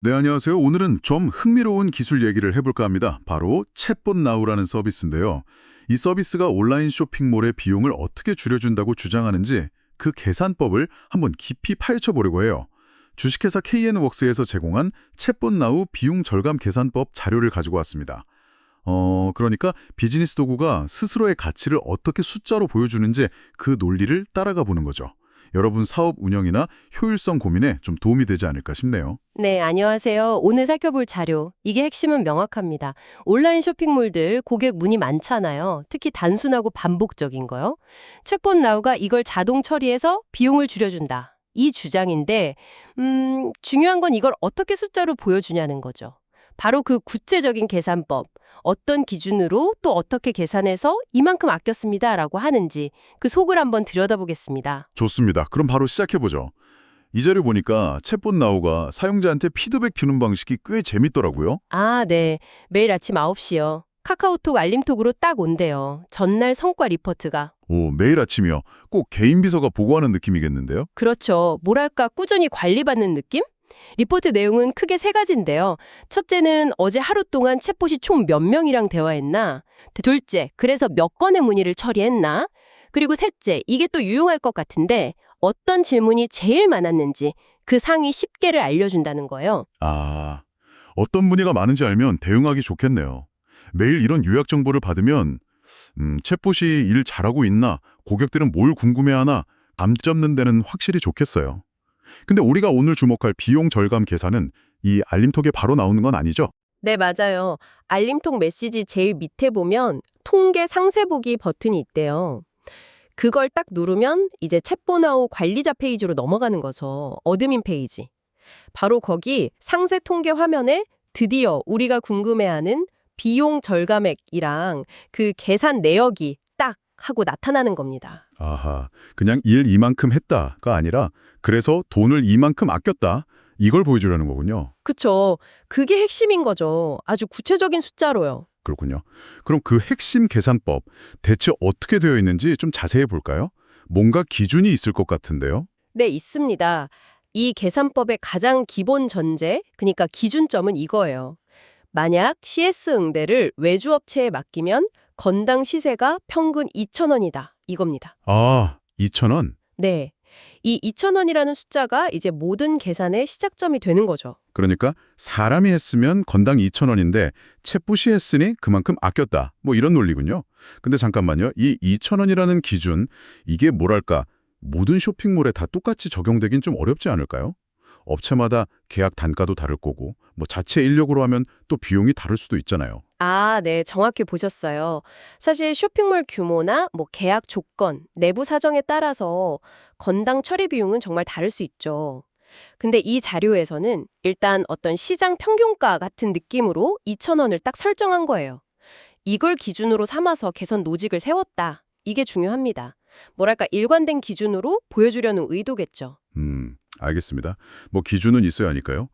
네, 안녕하세요. 오늘은 좀 흥미로운 기술 얘기를 해볼까 합니다. 바로 챗봇 나우라는 서비스인데요. 이 서비스가 온라인 쇼핑몰의 비용을 어떻게 줄여준다고 주장하는지 그 계산법을 한번 깊이 파헤쳐 보려고 해요. 주식회사 KN웍스에서 제공한 챗봇 나우 비용 절감 계산법 자료를 가지고 왔습니다. 그러니까 비즈니스 도구가 스스로의 가치를 어떻게 숫자로 보여주는지 그 논리를 따라가 보는 거죠. 여러분 사업 운영이나 효율성 고민에 좀 도움이 되지 않을까 싶네요. 네, 안녕하세요. 오늘 살펴볼 자료. 이게 핵심은 명확합니다. 온라인 쇼핑몰들 고객 문의 많잖아요. 특히 단순하고 반복적인 거요. 챗봇 나우가 이걸 자동 처리해서 비용을 줄여준다. 이 주장인데, 중요한 건 이걸 어떻게 숫자로 보여주냐는 거죠. 바로 그 구체적인 계산법, 어떤 기준으로 또 어떻게 계산해서 이만큼 아꼈습니다라고 하는지 그 속을 한번 들여다보겠습니다. 좋습니다. 그럼 바로 시작해보죠. 이 자료 보니까 챗봇 나우가 사용자한테 피드백 주는 방식이 꽤 재밌더라고요. 아, 네. 매일 아침 9시요. 카카오톡 알림톡으로 딱 온대요. 전날 성과 리포트가. 오, 매일 아침이요. 꼭 개인 비서가 보고하는 느낌이겠는데요? 그렇죠. 뭐랄까 꾸준히 관리받는 느낌? 리포트 내용은 크게 세 가지인데요. 첫째는 어제 하루 동안 챗봇이 총 몇 명이랑 대화했나? 둘째, 그래서 몇 건의 문의를 처리했나? 그리고 셋째, 이게 또 유용할 것 같은데 어떤 질문이 제일 많았는지 그 상위 10개를 알려준다는 거예요. 아, 어떤 문의가 많은지 알면 대응하기 좋겠네요. 매일 이런 요약 정보를 받으면 챗봇이 일 잘하고 있나, 고객들은 뭘 궁금해하나 감 잡는 데는 확실히 좋겠어요. 근데 우리가 오늘 주목할 비용 절감 계산은 이 알림톡에 바로 나오는 건 아니죠? 네, 맞아요. 알림톡 메시지 제일 밑에 보면 통계 상세 보기 버튼이 있대요. 그걸 딱 누르면 이제 챗보나우 관리자 페이지로 넘어가는 거죠. 어드민 페이지. 바로 거기 상세 통계 화면에 드디어 우리가 궁금해하는 비용 절감액이랑 그 계산 내역이 딱 하고 나타나는 겁니다. 아하, 그냥 일 이만큼 했다가 아니라 그래서 돈을 이만큼 아꼈다. 이걸 보여주려는 거군요. 그쵸. 그게 핵심인 거죠. 아주 구체적인 숫자로요. 그렇군요. 그럼 그 핵심 계산법 대체 어떻게 되어 있는지 좀 자세히 볼까요? 뭔가 기준이 있을 것 같은데요. 네, 있습니다. 이 계산법의 가장 기본 전제, 그러니까 기준점은 이거예요. 만약 CS 응대를 외주업체에 맡기면 건당 시세가 평균 2,000원이다. 이겁니다. 아, 2,000원? 네. 이 2,000원이라는 숫자가 이제 모든 계산의 시작점이 되는 거죠. 그러니까 사람이 했으면 건당 2,000원인데 챗봇이 했으니 그만큼 아꼈다. 뭐 이런 논리군요. 근데 잠깐만요. 이 2,000원이라는 기준, 이게 뭐랄까 모든 쇼핑몰에 다 똑같이 적용되긴 좀 어렵지 않을까요? 업체마다 계약 단가도 다를 거고 뭐 자체 인력으로 하면 또 비용이 다를 수도 있잖아요. 아, 네. 정확히 보셨어요. 사실 쇼핑몰 규모나 뭐 계약 조건, 내부 사정에 따라서 건당 처리 비용은 정말 다를 수 있죠. 근데 이 자료에서는 일단 어떤 시장 평균가 같은 느낌으로 2,000원을 딱 설정한 거예요. 이걸 기준으로 삼아서 개선 노직을 세웠다. 이게 중요합니다. 뭐랄까 일관된 기준으로 보여주려는 의도겠죠. 알겠습니다. 뭐 기준은 있어야 하니까요.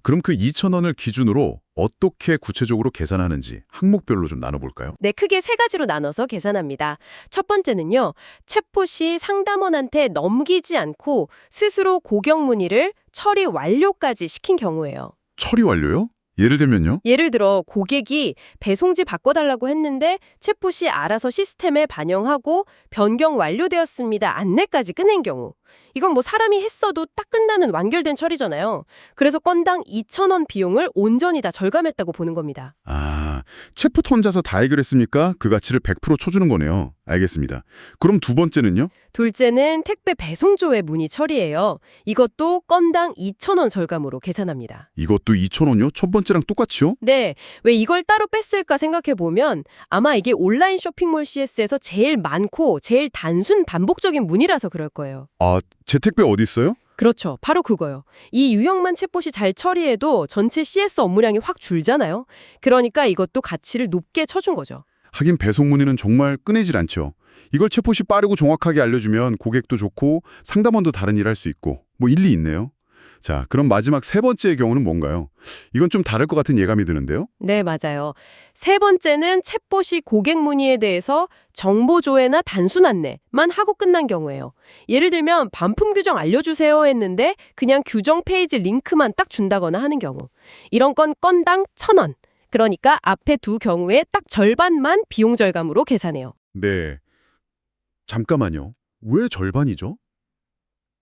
그럼 그 2,000원을 기준으로 어떻게 구체적으로 계산하는지 항목별로 좀 나눠볼까요? 네, 크게 세 가지로 나눠서 계산합니다. 첫 번째는요, 챗봇이 상담원한테 넘기지 않고 스스로 고객 문의를 처리 완료까지 시킨 경우예요. 처리 완료요? 예를 들면요? 예를 들어 고객이 배송지 바꿔달라고 했는데 챗봇이 알아서 시스템에 반영하고 변경 완료되었습니다. 안내까지 끝낸 경우. 이건 뭐 사람이 했어도 딱 끝나는 완결된 처리잖아요. 그래서 건당 2,000원 비용을 온전히 다 절감했다고 보는 겁니다. 아, 챗봇 혼자서 다 해결했습니까? 그 가치를 100% 쳐주는 거네요. 알겠습니다. 그럼 두 번째는요? 둘째는 택배 배송조의 문의 처리예요. 이것도 건당 2,000원 절감으로 계산합니다. 이것도 2,000원이요? 첫 번째랑 똑같이요? 네, 왜 이걸 따로 뺐을까 생각해보면 아마 이게 온라인 쇼핑몰 CS에서 제일 많고 제일 단순 반복적인 문의라서 그럴 거예요. 아, 제 택배 어디 있어요? 그렇죠. 바로 그거요. 이 유형만 챗봇이 잘 처리해도 전체 CS 업무량이 확 줄잖아요. 그러니까 이것도 가치를 높게 쳐준 거죠. 하긴 배송 문의는 정말 끊이질 않죠. 이걸 챗봇이 빠르고 정확하게 알려주면 고객도 좋고 상담원도 다른 일 할 수 있고 뭐 일리 있네요. 자, 그럼 마지막 세 번째의 경우는 뭔가요? 이건 좀 다를 것 같은 예감이 드는데요. 네, 맞아요. 세 번째는 챗봇이 고객 문의에 대해서 정보 조회나 단순 안내만 하고 끝난 경우예요. 예를 들면 반품 규정 알려주세요 했는데 그냥 규정 페이지 링크만 딱 준다거나 하는 경우. 이런 건 건당 1,000원. 그러니까 앞에 두 경우에 딱 절반만 비용 절감으로 계산해요. 네. 잠깐만요. 왜 절반이죠?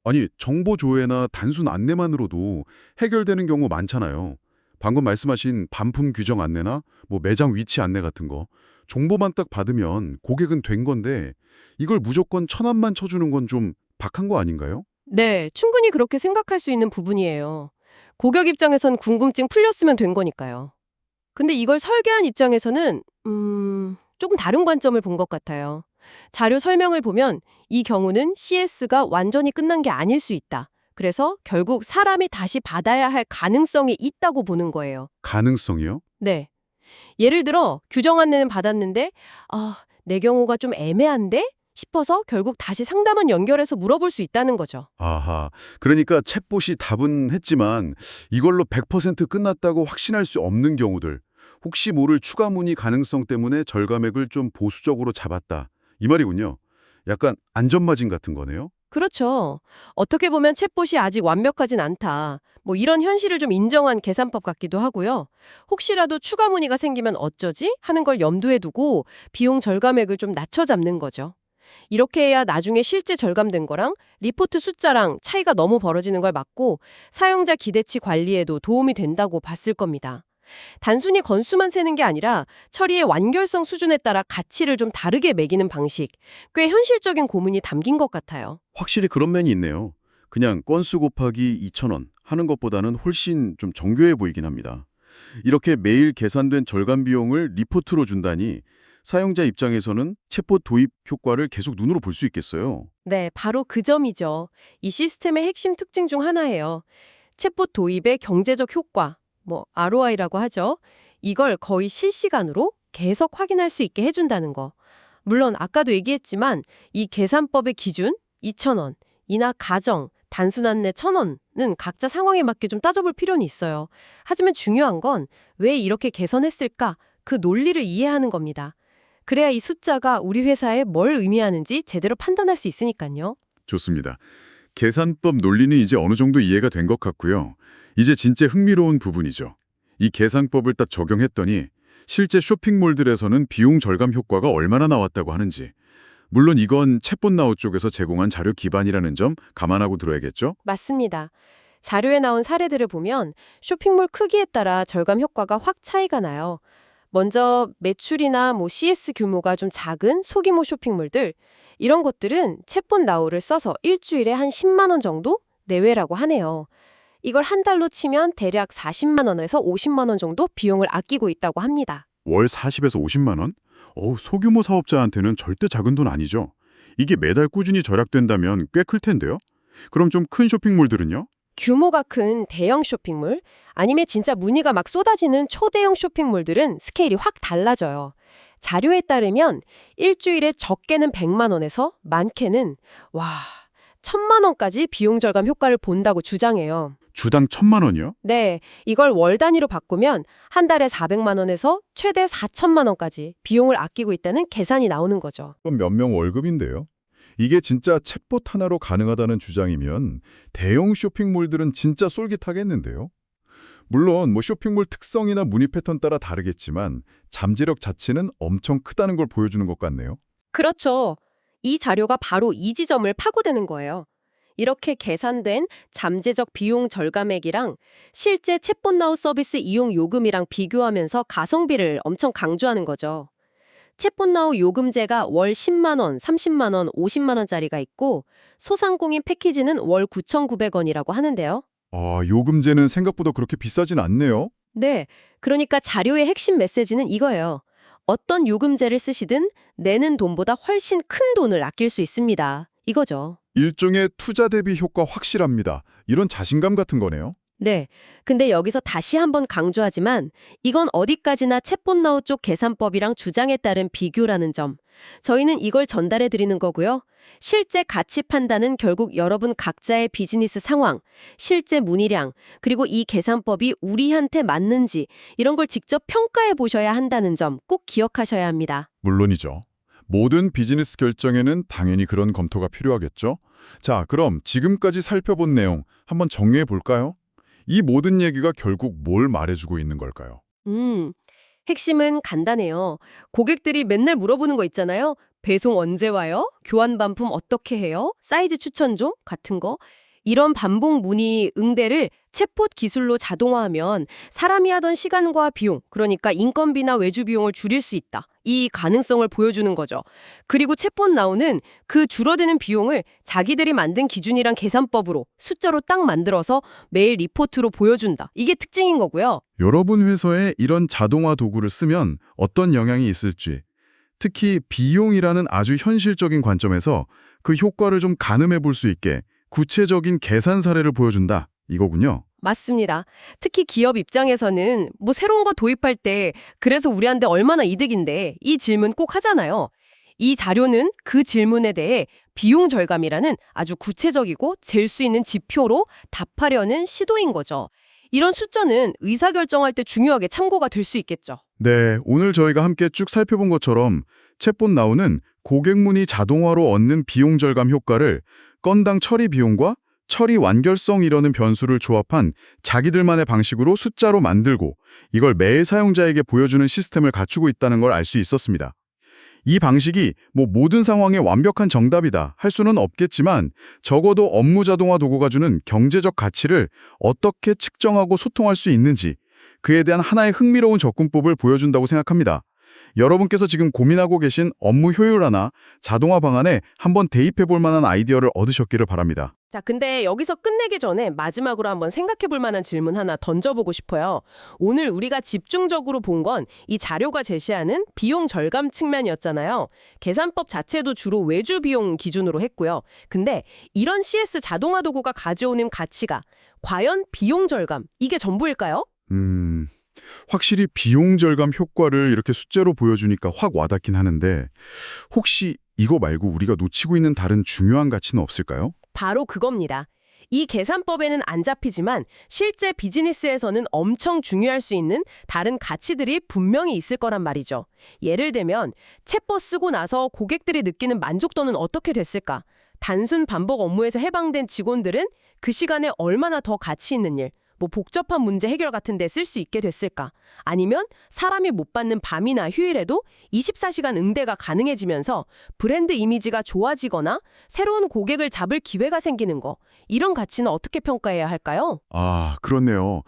아니, 정보 조회나 단순 안내만으로도 해결되는 경우 많잖아요. 방금 말씀하신 반품 규정 안내나 매장 위치 안내 같은 거. 정보만 딱 받으면 고객은 된 건데 이걸 무조건 1,000원만 쳐주는 건 좀 박한 거 아닌가요? 네, 충분히 그렇게 생각할 수 있는 부분이에요. 고객 입장에선 궁금증 풀렸으면 된 거니까요. 근데 이걸 설계한 입장에서는 조금 다른 관점을 본 것 같아요. 자료 설명을 보면 이 경우는 CS가 완전히 끝난 게 아닐 수 있다. 그래서 결국 사람이 다시 받아야 할 가능성이 있다고 보는 거예요. 가능성이요? 네. 예를 들어 규정 안내는 받았는데 내 경우가 좀 애매한데? 싶어서 결국 다시 상담원 연결해서 물어볼 수 있다는 거죠. 아하. 그러니까 챗봇이 답은 했지만 이걸로 100% 끝났다고 확신할 수 없는 경우들. 혹시 모를 추가 문의 가능성 때문에 절감액을 좀 보수적으로 잡았다. 이 말이군요. 약간 안전마진 같은 거네요. 그렇죠. 어떻게 보면 챗봇이 아직 완벽하진 않다. 이런 현실을 좀 인정한 계산법 같기도 하고요. 혹시라도 추가 문의가 생기면 어쩌지? 하는 걸 염두에 두고 비용 절감액을 좀 낮춰 잡는 거죠. 이렇게 해야 나중에 실제 절감된 거랑 리포트 숫자랑 차이가 너무 벌어지는 걸 막고 사용자 기대치 관리에도 도움이 된다고 봤을 겁니다. 단순히 건수만 세는 게 아니라 처리의 완결성 수준에 따라 가치를 좀 다르게 매기는 방식, 꽤 현실적인 고민이 담긴 것 같아요. 확실히 그런 면이 있네요. 그냥 건수 곱하기 2,000원 하는 것보다는 훨씬 좀 정교해 보이긴 합니다. 이렇게 매일 계산된 절감 비용을 리포트로 준다니 사용자 입장에서는 챗봇 도입 효과를 계속 눈으로 볼 수 있겠어요. 네, 바로 그 점이죠. 이 시스템의 핵심 특징 중 하나예요. 챗봇 도입의 경제적 효과, ROI라고 하죠. 이걸 거의 실시간으로 계속 확인할 수 있게 해준다는 거. 물론 아까도 얘기했지만 이 계산법의 기준 2,000원, 이나 가정, 단순 안내 1,000원은 각자 상황에 맞게 좀 따져볼 필요는 있어요. 하지만 중요한 건 왜 이렇게 개선했을까? 그 논리를 이해하는 겁니다. 그래야 이 숫자가 우리 회사에 뭘 의미하는지 제대로 판단할 수 있으니까요. 좋습니다. 계산법 논리는 이제 어느 정도 이해가 된 것 같고요. 이제 진짜 흥미로운 부분이죠. 이 계산법을 딱 적용했더니 실제 쇼핑몰들에서는 비용 절감 효과가 얼마나 나왔다고 하는지. 물론 이건 챗봇 나우 쪽에서 제공한 자료 기반이라는 점 감안하고 들어야겠죠? 맞습니다. 자료에 나온 사례들을 보면 쇼핑몰 크기에 따라 절감 효과가 확 차이가 나요. 먼저 매출이나 CS 규모가 좀 작은 소규모 쇼핑몰들, 이런 곳들은 챗봇 나우를 써서 일주일에 한 10만 원 정도 내외라고 하네요. 이걸 한 달로 치면 대략 40만 원에서 50만 원 정도 비용을 아끼고 있다고 합니다. 월 40에서 50만 원? 소규모 사업자한테는 절대 작은 돈 아니죠. 이게 매달 꾸준히 절약된다면 꽤 클 텐데요? 그럼 좀 큰 쇼핑몰들은요? 규모가 큰 대형 쇼핑몰, 아니면 진짜 문의가 막 쏟아지는 초대형 쇼핑몰들은 스케일이 확 달라져요. 자료에 따르면 일주일에 적게는 100만 원에서 많게는 1,000만 원까지 비용 절감 효과를 본다고 주장해요. 주당 1,000만 원이요? 네, 이걸 월 단위로 바꾸면 한 달에 400만 원에서 최대 4천만 원까지 비용을 아끼고 있다는 계산이 나오는 거죠. 그럼 몇 명 월급인데요? 이게 진짜 챗봇 하나로 가능하다는 주장이면 대형 쇼핑몰들은 진짜 쏠깃하겠는데요? 물론 쇼핑몰 특성이나 문의 패턴 따라 다르겠지만 잠재력 자체는 엄청 크다는 걸 보여주는 것 같네요. 그렇죠. 이 자료가 바로 이 지점을 파고드는 거예요. 이렇게 계산된 잠재적 비용 절감액이랑 실제 챗봇 나우 서비스 이용 요금이랑 비교하면서 가성비를 엄청 강조하는 거죠. 챗봇 나우 요금제가 월 10만 원, 30만 원, 50만 원짜리가 있고 소상공인 패키지는 월 9,900원이라고 하는데요. 요금제는 생각보다 그렇게 비싸진 않네요. 네, 그러니까 자료의 핵심 메시지는 이거예요. 어떤 요금제를 쓰시든 내는 돈보다 훨씬 큰 돈을 아낄 수 있습니다. 이거죠. 일종의 투자 대비 효과 확실합니다. 이런 자신감 같은 거네요. 네. 근데 여기서 다시 한번 강조하지만 이건 어디까지나 챗본나우 쪽 계산법이랑 주장에 따른 비교라는 점. 저희는 이걸 전달해 드리는 거고요. 실제 가치 판단은 결국 여러분 각자의 비즈니스 상황, 실제 문의량, 그리고 이 계산법이 우리한테 맞는지 이런 걸 직접 평가해 보셔야 한다는 점 꼭 기억하셔야 합니다. 물론이죠. 모든 비즈니스 결정에는 당연히 그런 검토가 필요하겠죠. 자, 그럼 지금까지 살펴본 내용 한번 정리해 볼까요? 이 모든 얘기가 결국 뭘 말해주고 있는 걸까요? 핵심은 간단해요. 고객들이 맨날 물어보는 거 있잖아요. 배송 언제 와요? 교환 반품 어떻게 해요? 사이즈 추천 좀? 같은 거. 이런 반복 문의 응대를 챗봇 기술로 자동화하면 사람이 하던 시간과 비용, 그러니까 인건비나 외주 비용을 줄일 수 있다. 이 가능성을 보여주는 거죠. 그리고 챗봇 나우는 그 줄어드는 비용을 자기들이 만든 기준이랑 계산법으로 숫자로 딱 만들어서 매일 리포트로 보여준다. 이게 특징인 거고요. 여러분 회사에 이런 자동화 도구를 쓰면 어떤 영향이 있을지, 특히 비용이라는 아주 현실적인 관점에서 그 효과를 좀 가늠해 볼 수 있게 구체적인 계산 사례를 보여준다, 이거군요. 맞습니다. 특히 기업 입장에서는 뭐 새로운 거 도입할 때 그래서 우리한테 얼마나 이득인데 이 질문 꼭 하잖아요. 이 자료는 그 질문에 대해 비용 절감이라는 아주 구체적이고 잴 수 있는 지표로 답하려는 시도인 거죠. 이런 숫자는 의사결정할 때 중요하게 참고가 될 수 있겠죠. 네, 오늘 저희가 함께 쭉 살펴본 것처럼 챗봇 나우는 고객 문의 자동화로 얻는 비용 절감 효과를 건당 처리 비용과 처리 완결성 이라는 변수를 조합한 자기들만의 방식으로 숫자로 만들고 이걸 매 사용자에게 보여주는 시스템을 갖추고 있다는 걸 알 수 있었습니다. 이 방식이 모든 상황에 완벽한 정답이다 할 수는 없겠지만 적어도 업무 자동화 도구가 주는 경제적 가치를 어떻게 측정하고 소통할 수 있는지 그에 대한 하나의 흥미로운 접근법을 보여준다고 생각합니다. 여러분께서 지금 고민하고 계신 업무 효율화나 자동화 방안에 한번 대입해 볼 만한 아이디어를 얻으셨기를 바랍니다. 자, 근데 여기서 끝내기 전에 마지막으로 한번 생각해 볼 만한 질문 하나 던져보고 싶어요. 오늘 우리가 집중적으로 본 건 이 자료가 제시하는 비용 절감 측면이었잖아요. 계산법 자체도 주로 외주 비용 기준으로 했고요. 근데 이런 CS 자동화 도구가 가져오는 가치가 과연 비용 절감, 이게 전부일까요? 확실히 비용 절감 효과를 이렇게 숫자로 보여주니까 확 와닿긴 하는데 혹시 이거 말고 우리가 놓치고 있는 다른 중요한 가치는 없을까요? 바로 그겁니다. 이 계산법에는 안 잡히지만 실제 비즈니스에서는 엄청 중요할 수 있는 다른 가치들이 분명히 있을 거란 말이죠. 예를 들면 챗봇 쓰고 나서 고객들이 느끼는 만족도는 어떻게 됐을까? 단순 반복 업무에서 해방된 직원들은 그 시간에 얼마나 더 가치 있는 일, 복잡한 문제 해결 같은 데 쓸 수 있게 됐을까? 아니면 사람이 못 받는 밤이나 휴일에도 24시간 응대가 가능해지면서 브랜드 이미지가 좋아지거나 새로운 고객을 잡을 기회가 생기는 거. 이런 가치는 어떻게 평가해야 할까요? 아, 그렇네요.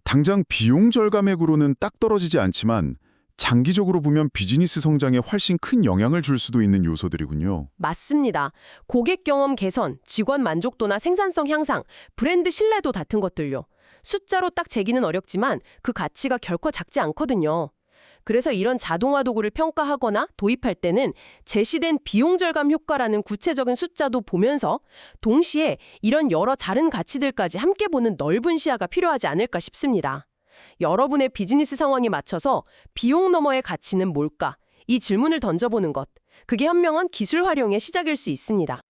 당장 비용 절감액으로는 딱 떨어지지 않지만 장기적으로 보면 비즈니스 성장에 훨씬 큰 영향을 줄 수도 있는 요소들이군요. 맞습니다. 고객 경험 개선, 직원 만족도나 생산성 향상, 브랜드 신뢰도 같은 것들요. 숫자로 딱 재기는 어렵지만 그 가치가 결코 작지 않거든요. 그래서 이런 자동화 도구를 평가하거나 도입할 때는 제시된 비용 절감 효과라는 구체적인 숫자도 보면서 동시에 이런 여러 다른 가치들까지 함께 보는 넓은 시야가 필요하지 않을까 싶습니다. 여러분의 비즈니스 상황에 맞춰서 비용 너머의 가치는 뭘까? 이 질문을 던져보는 것. 그게 현명한 기술 활용의 시작일 수 있습니다.